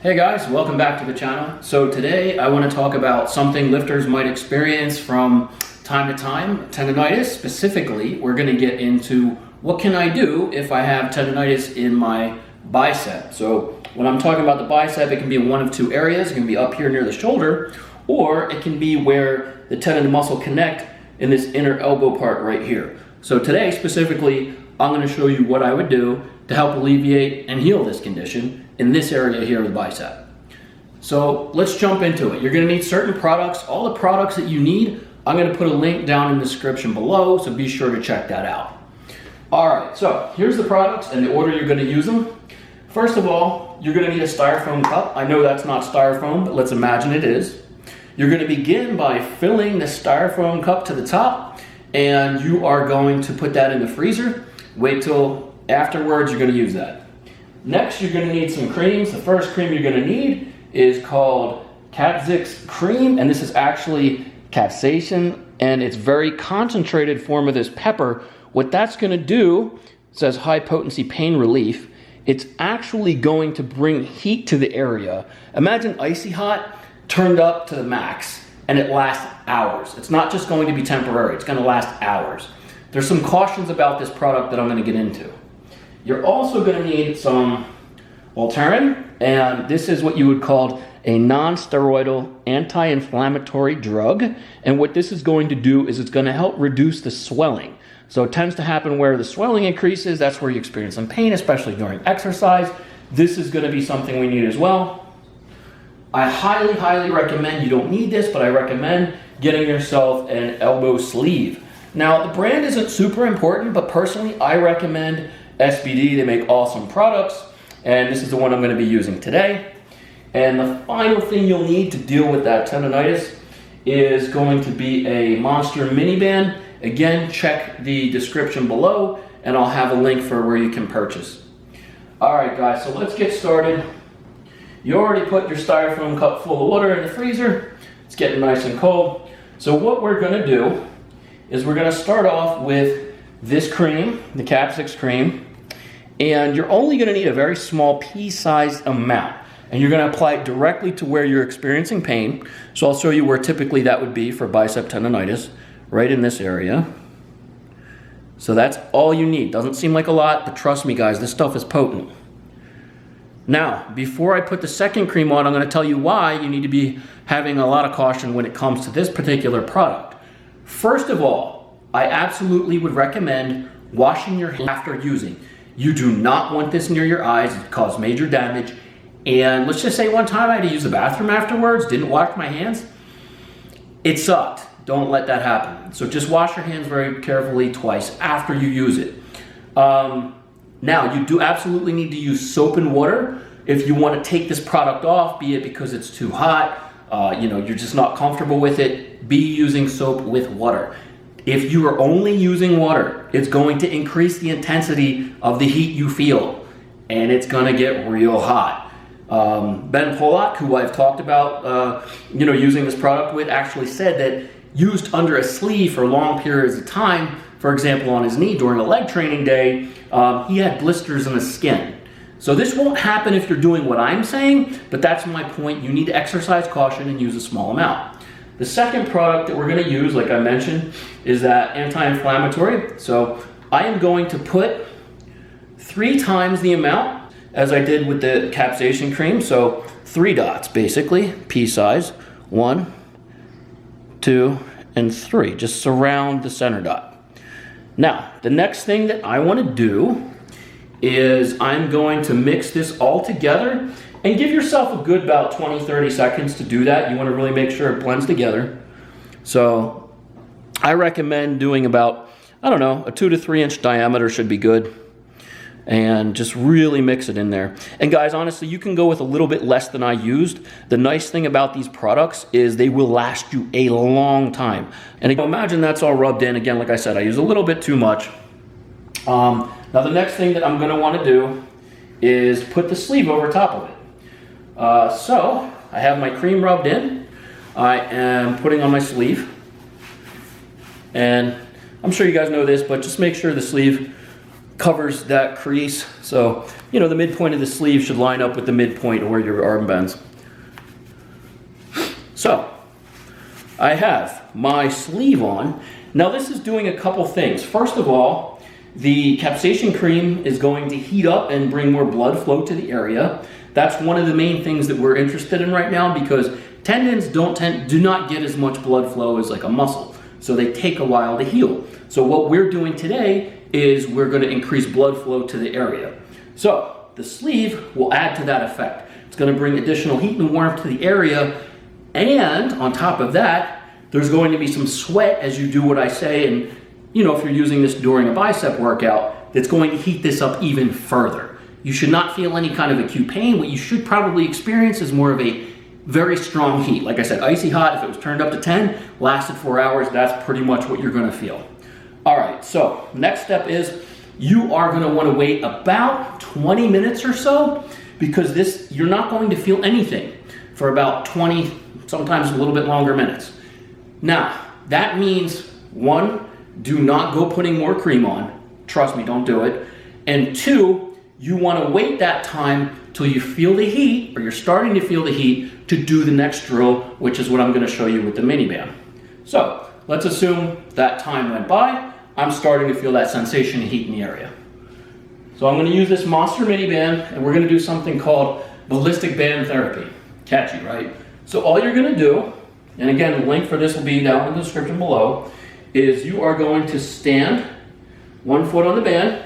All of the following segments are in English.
Hey guys, welcome back to the channel. So today I want to talk about something lifters might experience from time to time, tendonitis. Specifically, we're going to get into what can I do if I have tendonitis in my bicep. So when I'm talking about the bicep, it can be in one of two areas. It can be up here near the shoulder, or it can be where the tendon and muscle connect in this inner elbow part right here. So today specifically, I'm going to show you what I would do to help alleviate and heal this condition in this area here of the bicep. So let's jump into it. You're going to need certain products. All the products that you need, I'm going to put a link down in the description below, so be sure to check that out. Alright, so here's the products and the order you're going to use them. First of all, you're going to need a styrofoam cup. I know that's not styrofoam, but let's imagine it is. You're going to begin by filling the styrofoam cup to the top, and you are going to put that in the freezer. Wait till afterwards you're going to use that. Next, you're going to need some creams. The first cream you're going to need is called Capzix Cream, and this is actually capsaicin, and it's very concentrated form of this pepper. What that's going to do, it says high potency pain relief. It's actually going to bring heat to the area. Imagine icy hot turned up to the max, and it lasts hours. It's not just going to be temporary, it's going to last hours. There's some cautions about this product that I'm going to get into. You're also going to need some Voltarin, and this is what you would call a non-steroidal anti-inflammatory drug. And what this is going to do is it's going to help reduce the swelling. So it tends to happen where the swelling increases, that's where you experience some pain, especially during exercise. This is going to be something we need as well. I highly, highly recommend, you don't need this, but I recommend getting yourself an elbow sleeve. Now, the brand isn't super important, but personally, I recommend SBD. They make awesome products, and this is the one I'm going to be using today. And the final thing you'll need to deal with that tendonitis is going to be a Monster mini band. Again, check the description below, and I'll have a link for where you can purchase. Alright guys, so let's get started. You already put your styrofoam cup full of water in the freezer. It's getting nice and cold. So what we're going to do is we're going to start off with this cream, the Capzix Cream, and you're only going to need a very small pea-sized amount, and you're going to apply it directly to where you're experiencing pain. So I'll show you where typically that would be for bicep tendonitis, right in this area. So that's all you need. Doesn't seem like a lot, but trust me guys, this stuff is potent. Now, before I put the second cream on, I'm going to tell you why you need to be having a lot of caution when it comes to this particular product. First of all, I absolutely would recommend washing your hands after using. You do not want this near your eyes. It causes major damage. And let's just say one time I had to use the bathroom afterwards, didn't wash my hands. It sucked. Don't let that happen. So just wash your hands very carefully twice after you use it. Now, you do absolutely need to use soap and water if you want to take this product off, be it because it's too hot, you're just not comfortable with it, be using soap with water. If you are only using water, it's going to increase the intensity of the heat you feel, and it's going to get real hot. Ben Polak, who I've talked about, using this product with, actually said that used under a sleeve for long periods of time, for example, on his knee during a leg training day, he had blisters in his skin. So this won't happen if you're doing what I'm saying, but that's my point. You need to exercise caution and use a small amount. The second product that we're going to use, like I mentioned, is that anti-inflammatory. So I am going to put 3 times the amount as I did with the capsaicin cream. So 3 dots, basically, pea size. 1, 2, and 3. Just surround the center dot. Now, the next thing that I want to do is I'm going to mix this all together, and give yourself a good about 20-30 seconds to do that. You want to really make sure it blends together. So I recommend doing about, a 2 to 3 inch diameter should be good. And just really mix it in there. And guys, honestly, you can go with a little bit less than I used. The nice thing about these products is they will last you a long time. And imagine that's all rubbed in. Again, like I said, I use a little bit too much. Now the next thing that I'm going to want to do is put the sleeve over top of it. So I have my cream rubbed in. I am putting on my sleeve. And I'm sure you guys know this, but just make sure the sleeve covers that crease. So, you know, the midpoint of the sleeve should line up with the midpoint of where your arm bends. So, I have my sleeve on. Now this is doing a couple things. First of all, the Capzix Cream is going to heat up and bring more blood flow to the area. That's one of the main things that we're interested in right now, because tendons do not get as much blood flow as like a muscle. So they take a while to heal. So what we're doing today is we're going to increase blood flow to the area. So the sleeve will add to that effect. It's going to bring additional heat and warmth to the area. And on top of that, there's going to be some sweat as you do what I say. And you know, if you're using this during a bicep workout, that's going to heat this up even further. You should not feel any kind of acute pain. What you should probably experience is more of a very strong heat. Like I said, icy hot, if it was turned up to 10, lasted 4 hours, that's pretty much what you're gonna feel. All right, so next step is you are gonna wanna wait about 20 minutes or so, because you're not going to feel anything for about 20, sometimes a little bit longer minutes. Now, that means, one, do not go putting more cream on. Trust me, don't do it. And two, you wanna wait that time till you feel the heat, or you're starting to feel the heat, to do the next drill, which is what I'm gonna show you with the mini band. So, let's assume that time went by. I'm starting to feel that sensation of heat in the area. So I'm gonna use this monster mini band, and we're gonna do something called ballistic band therapy. Catchy, right? So all you're gonna do, and again, the link for this will be down in the description below, is you are going to stand 1 foot on the band,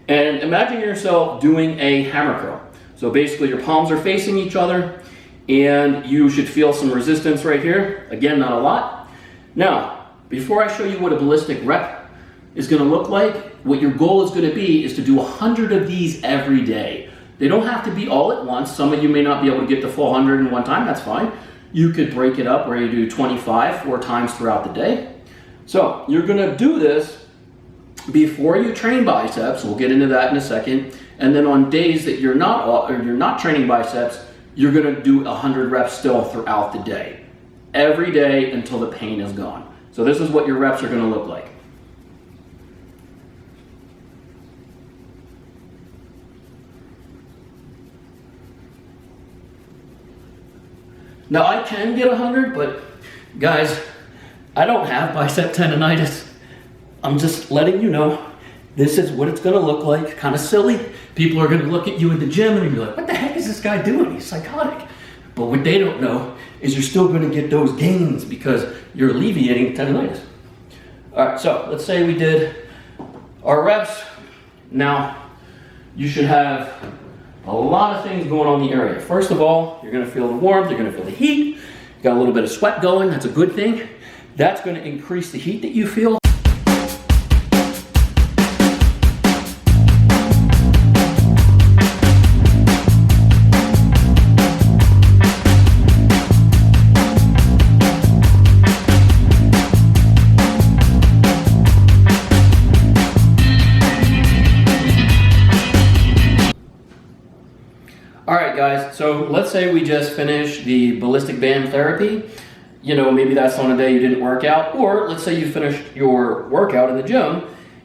and imagine yourself doing a hammer curl. So basically your palms are facing each other, and you should feel some resistance right here. Again, not a lot. Now, before I show you what a ballistic rep is gonna look like, what your goal is gonna be is to do 100 of these every day. They don't have to be all at once. Some of you may not be able to get the full 100 in one time, that's fine. You could break it up where you do 25 4 times throughout the day. So you're gonna do this before you train biceps. We'll get into that in a second. And then on days that you're not training biceps, you're gonna do 100 reps still throughout the day. Every day until the pain is gone. So this is what your reps are gonna look like. Now I can get 100, but guys, I don't have bicep tendonitis. I'm just letting you know, this is what it's gonna look like. Kind of silly. People are gonna look at you in the gym and be like, what the heck is this guy doing? He's psychotic. But what they don't know is you're still gonna get those gains because you're alleviating tendonitis. All right, so let's say we did our reps. Now, you should have a lot of things going on in the area. First of all, you're gonna feel the warmth, you're gonna feel the heat. You got a little bit of sweat going, that's a good thing. That's gonna increase the heat that you feel. All right, guys, so let's say we just finished the ballistic band therapy. You know, maybe that's on a day you didn't work out, or let's say you finished your workout in the gym,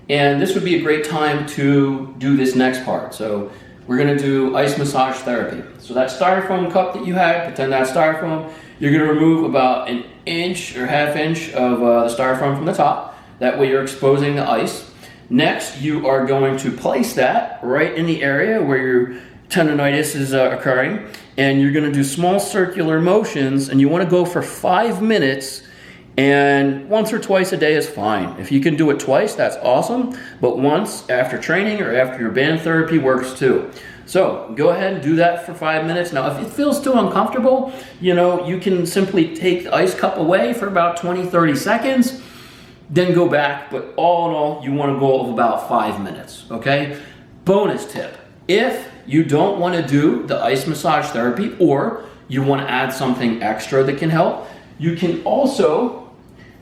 and this would be a great time to do this next part. So we're gonna do ice massage therapy. So that styrofoam cup that you had, pretend that's styrofoam, you're gonna remove about 1 inch or ½ inch of the styrofoam from the top. That way you're exposing the ice. Next, you are going to place that right in the area where your tendonitis is occurring, and you're gonna do small circular motions, and you wanna go for 5 minutes, and once or twice a day is fine. If you can do it twice, that's awesome, but once after training or after your band therapy works too. So go ahead and do that for 5 minutes. Now, if it feels too uncomfortable, you know, you can simply take the ice cup away for about 20-30 seconds, then go back, but all in all, you wanna go of about 5 minutes, okay? Bonus tip, if you don't want to do the ice massage therapy, or you want to add something extra that can help, you can also,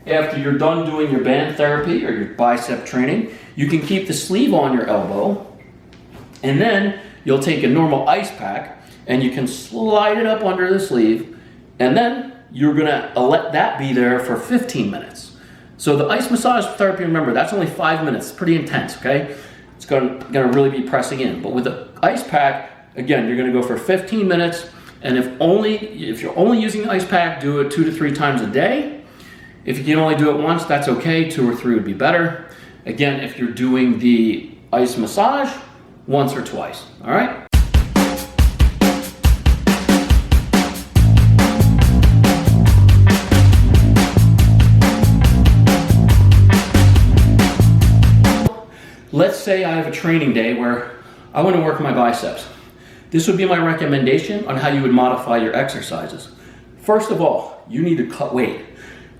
after you're done doing your band therapy or your bicep training, you can keep the sleeve on your elbow, and then you'll take a normal ice pack and you can slide it up under the sleeve, and then you're gonna let that be there for 15 minutes. So the ice massage therapy, remember, that's only 5 minutes, pretty intense, okay? it's gonna really be pressing in. But with the ice pack, again, you're gonna go for 15 minutes, and if you're only using the ice pack, do it 2 to 3 times a day. If you can only do it once, that's okay. 2 or 3 would be better. Again, if you're doing the ice massage, once or twice, all right? Let's say I have a training day where I want to work my biceps. This would be my recommendation on how you would modify your exercises. First of all, you need to cut weight.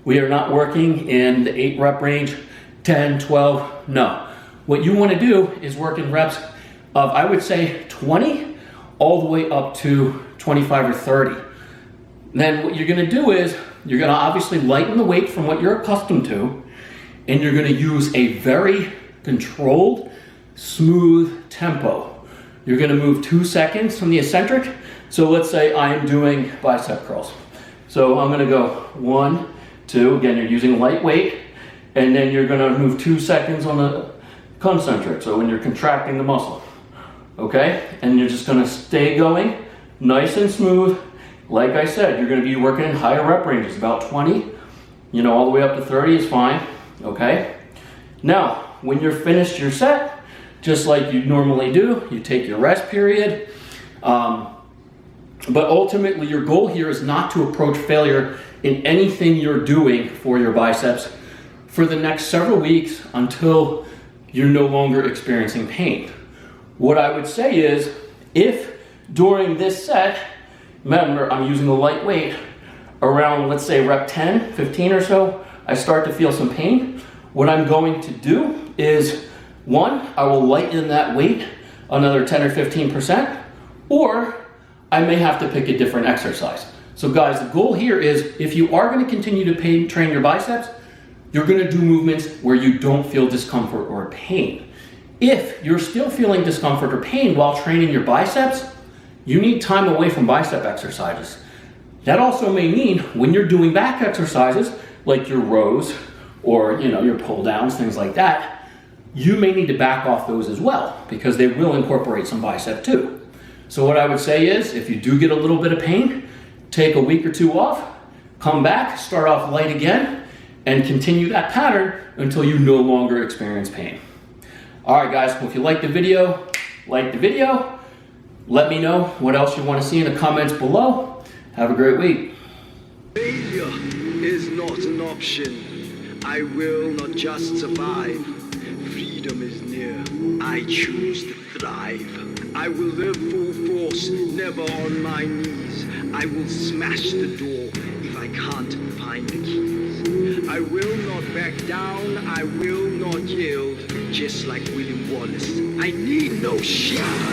We are not working in the 8 rep range, 10, 12, no. What you want to do is work in reps of, I would say, 20 all the way up to 25 or 30. Then what you're going to do is you're going to obviously lighten the weight from what you're accustomed to, and you're going to use a very controlled, smooth tempo. You're going to move 2 seconds from the eccentric. So let's say I am doing bicep curls. So I'm going to go 1, 2. Again, you're using light weight, and then you're going to move 2 seconds on the concentric. So when you're contracting the muscle, okay? And you're just going to stay going, nice and smooth. Like I said, you're going to be working in higher rep ranges, about 20. You know, all the way up to 30 is fine. Okay. Now, when you're finished your set, just like you normally do, you take your rest period. But ultimately, your goal here is not to approach failure in anything you're doing for your biceps for the next several weeks until you're no longer experiencing pain. What I would say is, if during this set, remember, I'm using a light weight, around, let's say, rep 10, 15 or so, I start to feel some pain. What I'm going to do is, 1, I will lighten that weight another 10 or 15%, or I may have to pick a different exercise. So guys, the goal here is, if you are going to continue to train your biceps, you're going to do movements where you don't feel discomfort or pain. If you're still feeling discomfort or pain while training your biceps, you need time away from bicep exercises. That also may mean when you're doing back exercises, like your rows, or your pull downs, things like that, you may need to back off those as well, because they will incorporate some bicep too. So what I would say is, if you do get a little bit of pain, take a week or 2 off, come back, start off light again, and continue that pattern until you no longer experience pain. All right, guys, well, if you like the video, let me know what else you want to see in the comments below. Have a great week. Failure is not an option. I will not just survive. Freedom is near. I choose to thrive. I will live full force, never on my knees. I will smash the door if I can't find the keys. I will not back down. I will not yield. Just like William Wallace, I need no shield.